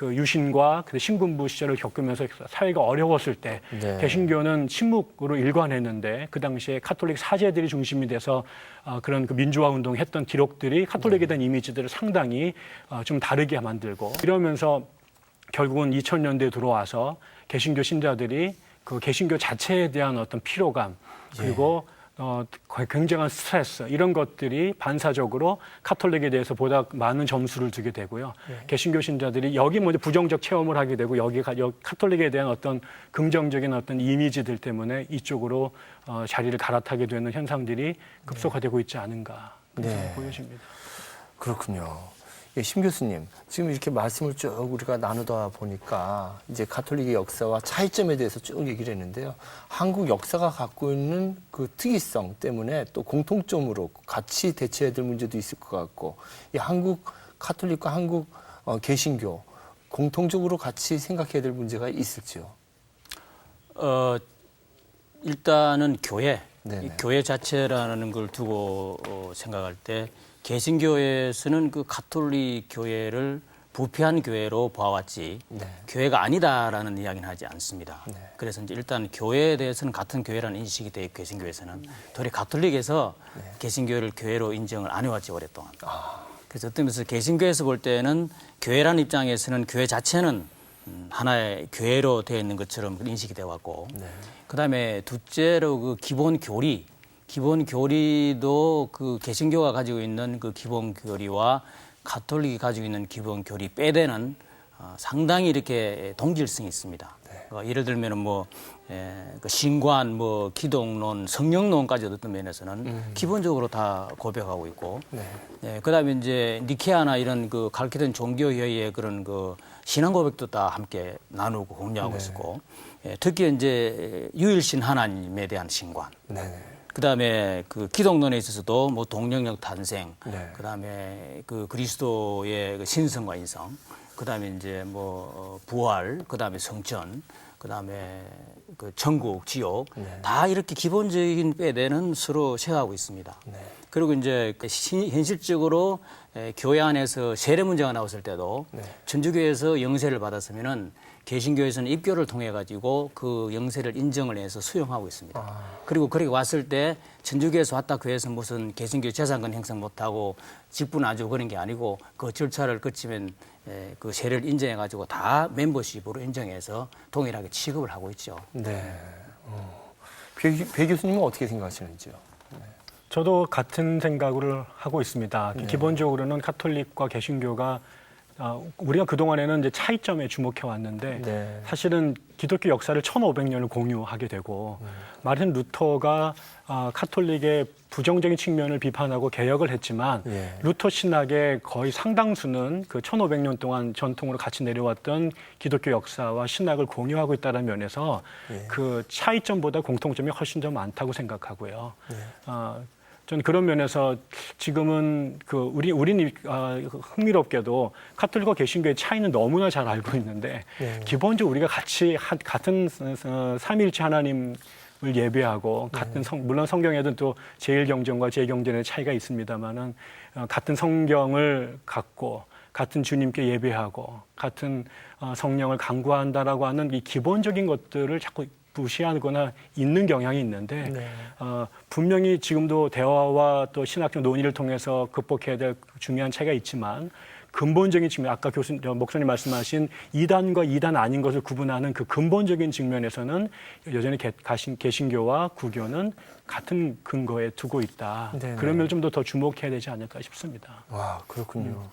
유신과 신군부 시절을 겪으면서 사회가 어려웠을 때 개신교는 침묵으로 일관했는데 그 당시에 카톨릭 사제들이 중심이 돼서 그런 그 민주화 운동을 했던 기록들이 카톨릭에 대한 이미지들을 상당히 좀 다르게 만들고 이러면서 결국은 2000년대에 들어와서 개신교 신자들이 그 개신교 자체에 대한 어떤 피로감 그리고 굉장한 스트레스 이런 것들이 반사적으로 카톨릭에 대해서 보다 많은 점수를 주게 되고요. 개신교 신자들이 여기 먼저 부정적 체험을 하게 되고 여기 카톨릭에 대한 어떤 긍정적인 어떤 이미지들 때문에 이쪽으로 자리를 갈아타게 되는 현상들이 급속화되고 있지 않은가 보여집니다. 그렇군요. 예, 심 교수님, 지금 이렇게 말씀을 쭉 우리가 나누다 보니까 이제 가톨릭의 역사와 차이점에 대해서 쭉 얘기를 했는데요. 한국 역사가 갖고 있는 그 특이성 때문에 또 공통점으로 같이 대처해야 될 문제도 있을 것 같고, 이 한국 카톨릭과 한국 개신교 공통적으로 같이 생각해야 될 문제가 있을지요? 일단은 교회, 네네. 이 교회 자체라는 걸 두고 생각할 때 개신교에서는 그 가톨릭 교회를 부패한 교회로 봐왔지 네. 교회가 아니다라는 이야기는 하지 않습니다. 네. 그래서 이제 일단 교회에 대해서는 같은 교회라는 인식이 돼 있고 개신교에서는 도리 가톨릭에서 개신교를 교회로 인정을 안 해왔지 오랫동안. 그래서 어떤 면에서 개신교에서 볼 때는 교회라는 입장에서는 교회 자체는 하나의 교회로 되어 있는 것처럼 인식이 되어 왔고 그다음에 둘째로 그 기본 교리도 그 개신교가 가지고 있는 그 기본 교리와 가톨릭이 가지고 있는 기본 교리 빼대는 상당히 이렇게 동질성이 있습니다. 예를 들면은 그 신관, 기독론, 성령론까지 어떤 면에서는 기본적으로 다 고백하고 있고, 그다음에 이제 니케아나 이런 그 가르치던 종교회의의 그런 그 신앙 고백도 다 함께 나누고 공유하고 있었고, 특히 이제 유일신 하나님에 대한 신관. 그다음에 그 기독론에 있어서도 동력력 탄생, 그다음에 그 그리스도의 그 신성과 인성, 그다음에 이제 부활, 그다음에 성천, 그다음에 그 천국, 지옥 다 이렇게 기본적인 빼대는 서로 쉐어하고 있습니다. 그리고 이제 현실적으로 교회 안에서 세례 문제가 나왔을 때도 천주교에서 영세를 받았으면은 개신교에서는 입교를 통해 가지고 그 영세를 인정을 해서 수용하고 있습니다. 그리고 그렇게 왔을 때 천주교에서 왔다 교회에서 무슨 개신교 재산권 행사 못하고 직분 안 주고 그런 게 아니고 그 절차를 거치면 그 세례를 인정해 가지고 다 멤버십으로 인정해서 동일하게 취급을 하고 있죠. 네. 배 교수님은 어떻게 생각하시는지요? 저도 같은 생각을 하고 있습니다. 기본적으로는 가톨릭과 개신교가 우리가 그동안에는 이제 차이점에 주목해 왔는데 사실은 기독교 역사를 1500년을 공유하게 되고 마르틴 루터가 카톨릭의 부정적인 측면을 비판하고 개혁을 했지만 루터 신학의 거의 상당수는 그 1500년 동안 전통으로 같이 내려왔던 기독교 역사와 신학을 공유하고 있다는 면에서 그 차이점보다 공통점이 훨씬 더 많다고 생각하고요. 저는 그런 면에서 지금은 우리는 흥미롭게도 가톨릭과 개신교의 차이는 너무나 잘 알고 있는데 기본적으로 우리가 같이 같은 삼위일체 하나님을 예배하고 같은 물론 성경에도 또 제1경전과 제2경전의 차이가 있습니다만은 같은 성경을 갖고 같은 주님께 예배하고 같은 성령을 간구한다라고 하는 이 기본적인 것들을 자꾸 무시하거나 있는 경향이 있는데 분명히 지금도 대화와 또 신학적 논의를 통해서 극복해야 될 중요한 차이가 있지만 근본적인 측면, 아까 목사님 말씀하신 이단과 이단 아닌 것을 구분하는 그 근본적인 측면에서는 여전히 개신교와 구교는 같은 근거에 두고 있다. 그러면 좀 더 주목해야 되지 않을까 싶습니다. 와, 그렇군요.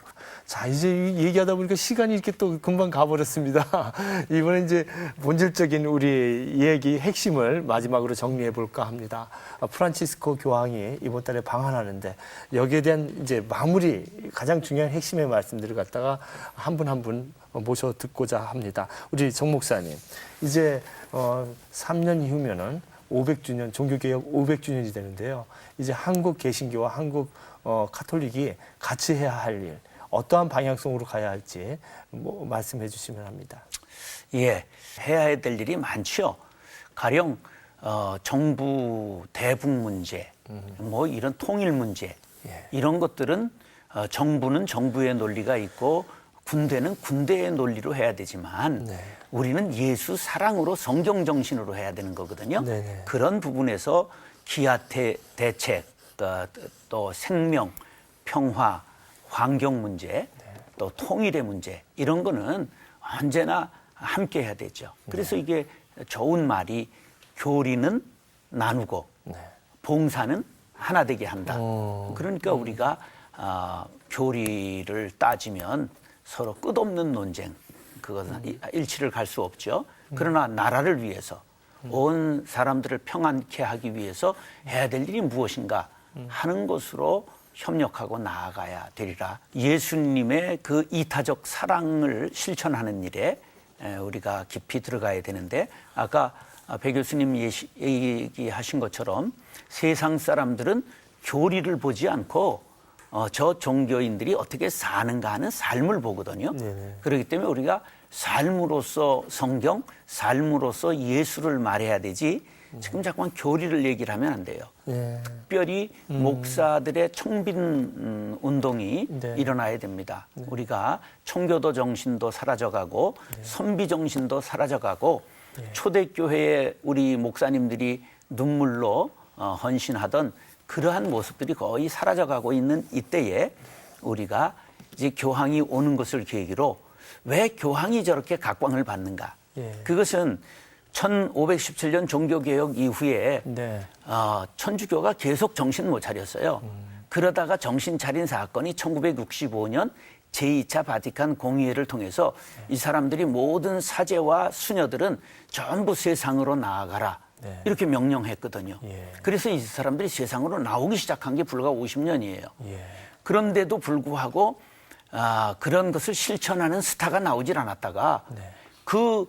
자, 이제 얘기하다 보니까 시간이 이렇게 또 금방 가버렸습니다. 이번에 이제 본질적인 우리 얘기 핵심을 마지막으로 정리해 볼까 합니다. 프란치스코 교황이 이번 달에 방한하는데 여기에 대한 이제 마무리 가장 중요한 핵심의 말씀들을 갖다가 한 분 한 분 모셔 듣고자 합니다. 우리 정 목사님, 이제 3년 이후면은 500주년, 종교개혁 500주년이 되는데요. 이제 한국 개신교와 한국 가톨릭이 같이 해야 할 일, 어떠한 방향성으로 가야 할지 말씀해 주시면 합니다. 예, 해야 될 일이 많죠. 가령 정부 대북 문제, 이런 통일 문제, 이런 것들은 정부는 정부의 논리가 있고 군대는 군대의 논리로 해야 되지만 우리는 예수 사랑으로 성경 정신으로 해야 되는 거거든요. 그런 부분에서 기아 대책, 또 생명, 평화, 환경 문제, 또 통일의 문제 이런 거는 언제나 함께 해야 되죠. 그래서 이게 좋은 말이 교리는 나누고 봉사는 하나 되게 한다. 그러니까 우리가 교리를 따지면 서로 끝없는 논쟁, 그것은 일치를 갈 수 없죠. 그러나 나라를 위해서 온 사람들을 평안케 하기 위해서 해야 될 일이 무엇인가 하는 것으로 협력하고 나아가야 되리라. 예수님의 그 이타적 사랑을 실천하는 일에 우리가 깊이 들어가야 되는데 아까 배 교수님 얘기하신 것처럼 세상 사람들은 교리를 보지 않고 저 종교인들이 어떻게 사는가 하는 삶을 보거든요. 그렇기 때문에 우리가 삶으로서 성경, 삶으로서 예수를 말해야 되지 지금 자꾸만 교리를 얘기를 하면 안 돼요. 특별히 목사들의 청빈 운동이 일어나야 됩니다. 우리가 청교도 정신도 사라져가고 선비 정신도 사라져가고 초대교회의 우리 목사님들이 눈물로 헌신하던 그러한 모습들이 거의 사라져가고 있는 이때에 우리가 이제 교황이 오는 것을 계기로 왜 교황이 저렇게 각광을 받는가? 그것은 1517년 종교개혁 이후에 천주교가 계속 정신 못 차렸어요. 그러다가 정신 차린 사건이 1965년 제2차 바티칸 공의회를 통해서 이 사람들이 모든 사제와 수녀들은 전부 세상으로 나아가라. 이렇게 명령했거든요. 그래서 이 사람들이 세상으로 나오기 시작한 게 불과 50년이에요. 그런데도 불구하고 그런 것을 실천하는 스타가 나오질 않았다가 그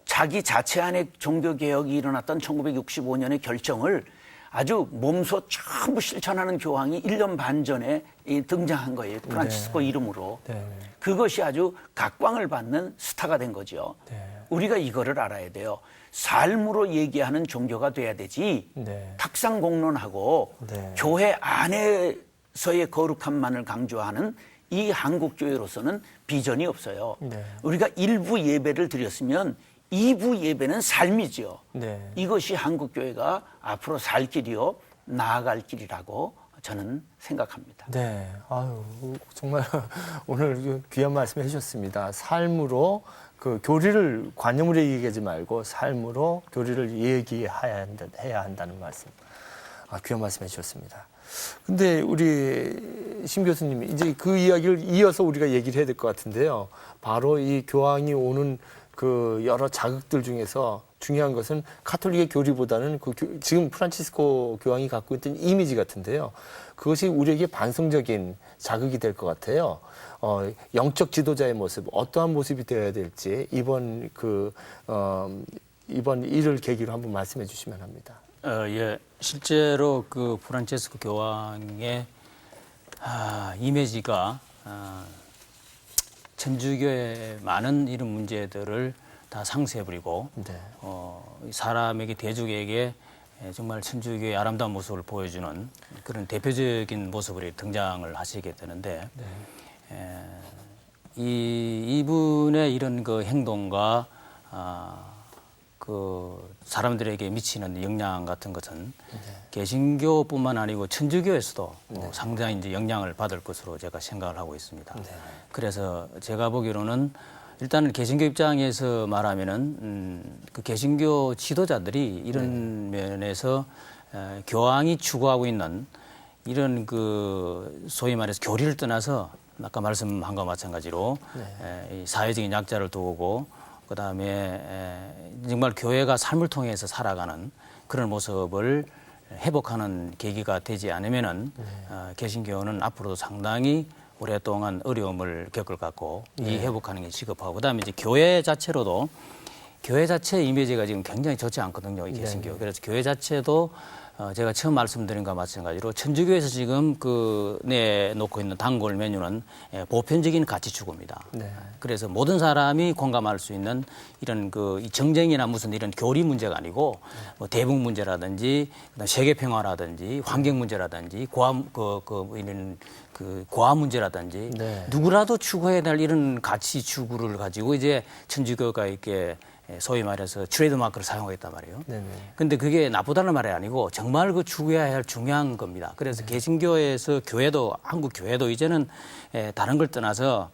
자기 자체 안에 종교개혁이 일어났던 1965년의 결정을 아주 몸소 전부 실천하는 교황이 1년 반 전에 등장한 거예요. 프란치스코 이름으로. 그것이 아주 각광을 받는 스타가 된 거죠. 우리가 이거를 알아야 돼요. 삶으로 얘기하는 종교가 돼야 되지 탁상 공론하고 교회 안에서의 거룩함만을 강조하는 이 한국교회로서는 비전이 없어요. 우리가 일부 예배를 드렸으면 2부 예배는 삶이죠. 이것이 한국교회가 앞으로 살 길이요 나아갈 길이라고 저는 생각합니다. 네, 아유 정말 오늘 귀한 말씀 해주셨습니다. 삶으로 그 교리를 관념으로 얘기하지 말고 삶으로 교리를 해야 한다는 말씀. 귀한 말씀 해주셨습니다. 근데 우리 심 교수님이 이제 그 이야기를 이어서 우리가 얘기를 해야 될 것 같은데요. 바로 이 교황이 오는 그 여러 자극들 중에서 중요한 것은 카톨릭의 교리보다는 지금 프란치스코 교황이 갖고 있던 이미지 같은데요. 그것이 우리에게 반성적인 자극이 될 것 같아요. 영적 지도자의 모습, 어떠한 모습이 되어야 될지 이번 일을 계기로 한번 말씀해 주시면 합니다. 예, 실제로 그 프란치스코 교황의 이미지가 천주교의 많은 이런 문제들을 다 상쇄해버리고 사람에게 대중에게 정말 천주교의 아름다운 모습을 보여주는 그런 대표적인 모습으로 등장을 하시게 되는데 이분의 이런 그 행동과 그 사람들에게 미치는 영향 같은 것은 개신교뿐만 아니고 천주교에서도 상당히 이제 영향을 받을 것으로 제가 생각을 하고 있습니다. 그래서 제가 보기로는 일단은 개신교 입장에서 말하면은 그 개신교 지도자들이 이런 면에서 교황이 추구하고 있는 이런 그 소위 말해서 교리를 떠나서 아까 말씀한 것과 마찬가지로 이 사회적인 약자를 도우고 그다음에 정말 교회가 삶을 통해서 살아가는 그런 모습을 회복하는 계기가 되지 않으면은 개신교는 앞으로도 상당히 오랫동안 어려움을 겪을 것 같고 이 회복하는 게 시급하고 그다음에 이제 교회 자체로도 교회 자체 이미지가 지금 굉장히 좋지 않거든요. 이 개신교. 그래서 교회 자체도 제가 처음 말씀드린 것과 마찬가지로 천주교에서 지금 그 내놓고 있는 단골 메뉴는 보편적인 가치 추구입니다. 그래서 모든 사람이 공감할 수 있는 이런 그 정쟁이나 무슨 이런 교리 문제가 아니고 뭐 대북 문제라든지 세계 평화라든지 환경 문제라든지 이런 그 고아 문제라든지 누구라도 추구해야 될 이런 가치 추구를 가지고 이제 천주교가 이렇게 소위 말해서 트레이드마크를 사용하겠단 말이에요. 근데 그게 나쁘다는 말이 아니고 정말 그 추구해야 할 중요한 겁니다. 그래서 개신교에서 교회도 한국 교회도 이제는 다른 걸 떠나서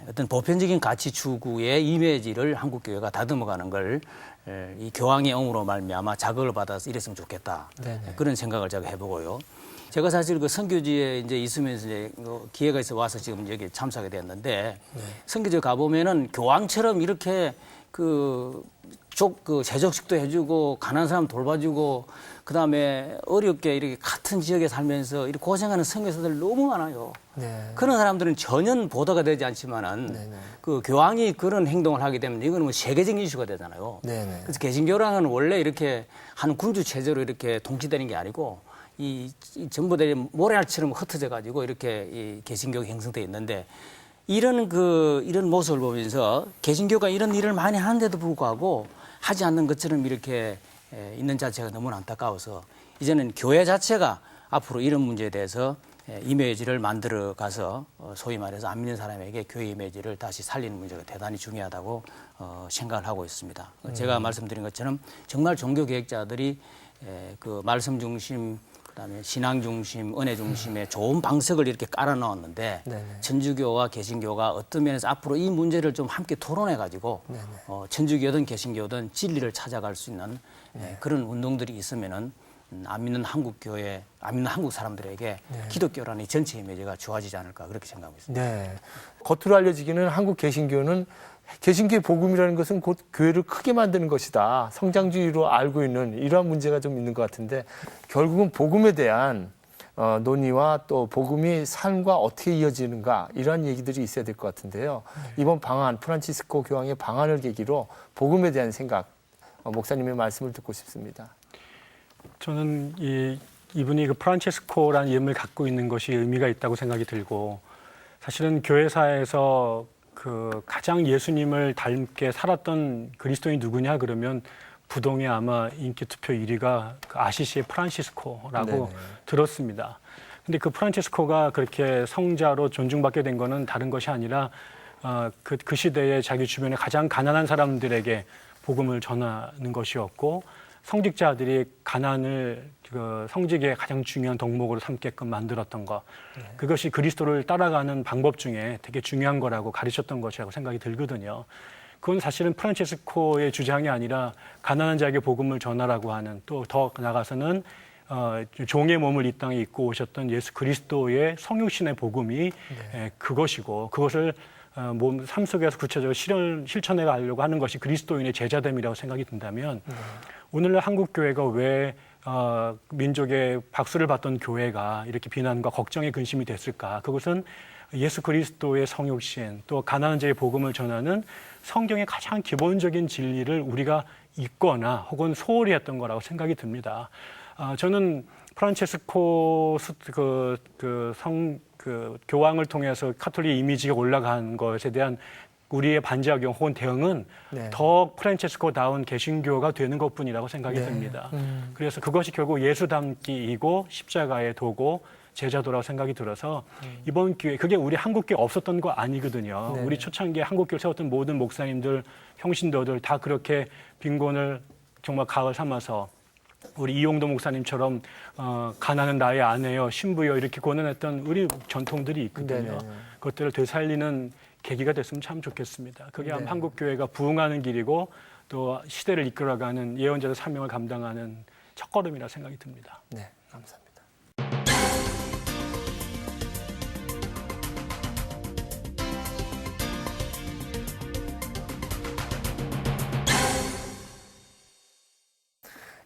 어떤 보편적인 가치 추구의 이미지를 한국 교회가 다듬어가는 걸 이 교황의 엉으로 말미암아 자극을 받아서 이랬으면 좋겠다. 그런 생각을 제가 해보고요. 제가 사실 그 선교지에 이제 있으면서 이제 기회가 있어 와서 지금 여기 참석하게 됐는데 선교지 가보면은 교황처럼 이렇게 그 재적식도 해주고 가난한 사람 돌봐주고 그다음에 어렵게 이렇게 같은 지역에 살면서 이렇게 고생하는 선교사들 너무 많아요. 그런 사람들은 전혀 보도가 되지 않지만은 그 교황이 그런 행동을 하게 되면 이거는 뭐 세계적인 이슈가 되잖아요. 그래서 개신교랑은 원래 이렇게 한 군주 체제로 이렇게 통치되는 게 아니고 이 전부 다 모래알처럼 흩어져 가지고 이렇게 이 개신교가 형성돼 있는데 이런 모습을 보면서 개신교가 이런 일을 많이 하는데도 불구하고 하지 않는 것처럼 이렇게 있는 자체가 너무나 안타까워서 이제는 교회 자체가 앞으로 이런 문제에 대해서 이미지를 만들어 가서 소위 말해서 안 믿는 사람에게 교회 이미지를 다시 살리는 문제가 대단히 중요하다고 생각을 하고 있습니다. 제가 말씀드린 것처럼 정말 종교 개혁자들이 그 말씀 중심, 그다음에 신앙 중심, 은혜 중심의 좋은 방석을 이렇게 깔아 넣었는데 천주교와 개신교가 어떤 면에서 앞으로 이 문제를 좀 함께 토론해 가지고 천주교든 개신교든 진리를 찾아갈 수 있는 그런 운동들이 있으면은 안 믿는 한국 교회, 안 믿는 한국 사람들에게 기독교라는 이 전체 이미지가 좋아지지 않을까 그렇게 생각하고 있습니다. 네. 겉으로 알려지기는 한국 개신교는 개신교의 복음이라는 것은 곧 교회를 크게 만드는 것이다. 성장주의로 알고 있는 이러한 문제가 좀 있는 것 같은데 결국은 복음에 대한 논의와 또 복음이 삶과 어떻게 이어지는가 이러한 얘기들이 있어야 될 것 같은데요. 이번 방안, 프란치스코 교황의 방안을 계기로 복음에 대한 생각, 목사님의 말씀을 듣고 싶습니다. 저는 이분이 그 프란체스코라는 이름을 갖고 있는 것이 의미가 있다고 생각이 들고 사실은 교회사에서 그 가장 예수님을 닮게 살았던 그리스도인이 누구냐 그러면 부동의 아마 인기 투표 1위가 그 아시시의 프란치스코라고 들었습니다. 근데 그 프란치스코가 그렇게 성자로 존중받게 된 거는 다른 것이 아니라 그 시대에 자기 주변에 가장 가난한 사람들에게 복음을 전하는 것이었고 성직자들이 가난을 그 성직의 가장 중요한 덕목으로 삼게끔 만들었던 것. 그것이 그리스도를 따라가는 방법 중에 되게 중요한 거라고 가르쳤던 것이라고 생각이 들거든요. 그건 사실은 프란체스코의 주장이 아니라 가난한 자에게 복음을 전하라고 하는 또 더 나아가서는 종의 몸을 이 땅에 입고 오셨던 예수 그리스도의 성육신의 복음이 그것이고 그것을 삶 속에서 구체적으로 실천해 가려고 하는 것이 그리스도인의 제자됨이라고 생각이 든다면 오늘날 한국 교회가 왜 민족의 박수를 받던 교회가 이렇게 비난과 걱정의 근심이 됐을까? 그것은 예수 그리스도의 성육신 또 가난한 자의 복음을 전하는 성경의 가장 기본적인 진리를 우리가 잊거나 혹은 소홀히 했던 거라고 생각이 듭니다. 저는 프란체스코 교황을 통해서 카톨릭 이미지가 올라간 것에 대한 우리의 반작용 혹은 대응은 더 프란체스코다운 개신교가 되는 것뿐이라고 생각이 듭니다. 그래서 그것이 결국 예수 닮기이고 십자가의 도고 제자도라고 생각이 들어서 이번 기회 그게 우리 한국교회 없었던 거 아니거든요. 우리 초창기에 한국교회 세웠던 모든 목사님들, 평신도들 다 그렇게 빈곤을 정말 가을 삼아서 우리 이용도 목사님처럼 가난은 나의 아내여 신부여 이렇게 권면했던 우리 전통들이 있거든요. 그것들을 되살리는 계기가 됐으면 참 좋겠습니다. 그게 아마 한국교회가 부흥하는 길이고 또 시대를 이끌어가는 예언자의 사명을 감당하는 첫걸음이라 생각이 듭니다. 네, 감사합니다.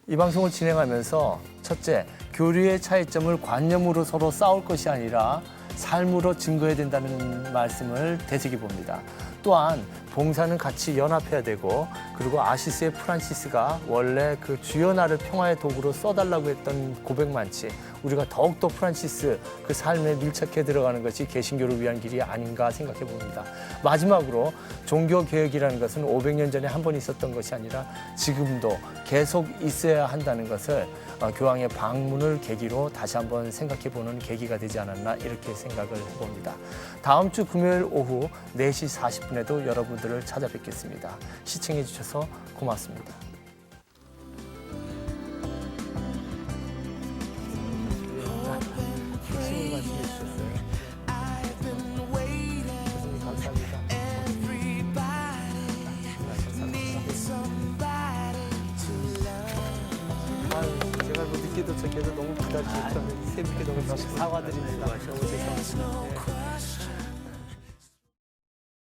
이 방송을 진행하면서 첫째, 교류의 차이점을 관념으로 서로 싸울 것이 아니라 삶으로 증거해야 된다는 말씀을 되새겨봅니다. 또한 봉사는 같이 연합해야 되고 그리고 아시스의 프란시스가 원래 그 주여 나를 평화의 도구로 써달라고 했던 고백만치 우리가 더욱더 프란시스 그 삶에 밀착해 들어가는 것이 개신교를 위한 길이 아닌가 생각해 봅니다. 마지막으로 종교개혁이라는 것은 500년 전에 한 번 있었던 것이 아니라 지금도 계속 있어야 한다는 것을 교황의 방문을 계기로 다시 한번 생각해 보는 계기가 되지 않았나 이렇게 생각을 해봅니다. 다음 주 금요일 오후 4시 40분에도 여러분들을 찾아뵙겠습니다. 시청해 주셔서 고맙습니다. 말씀해 주셨어요. 감사합니다. 제가 뭐 늦게도 저게도 너무 기다리셨다면 새벽에 너무 사과드립니다. 오셔서.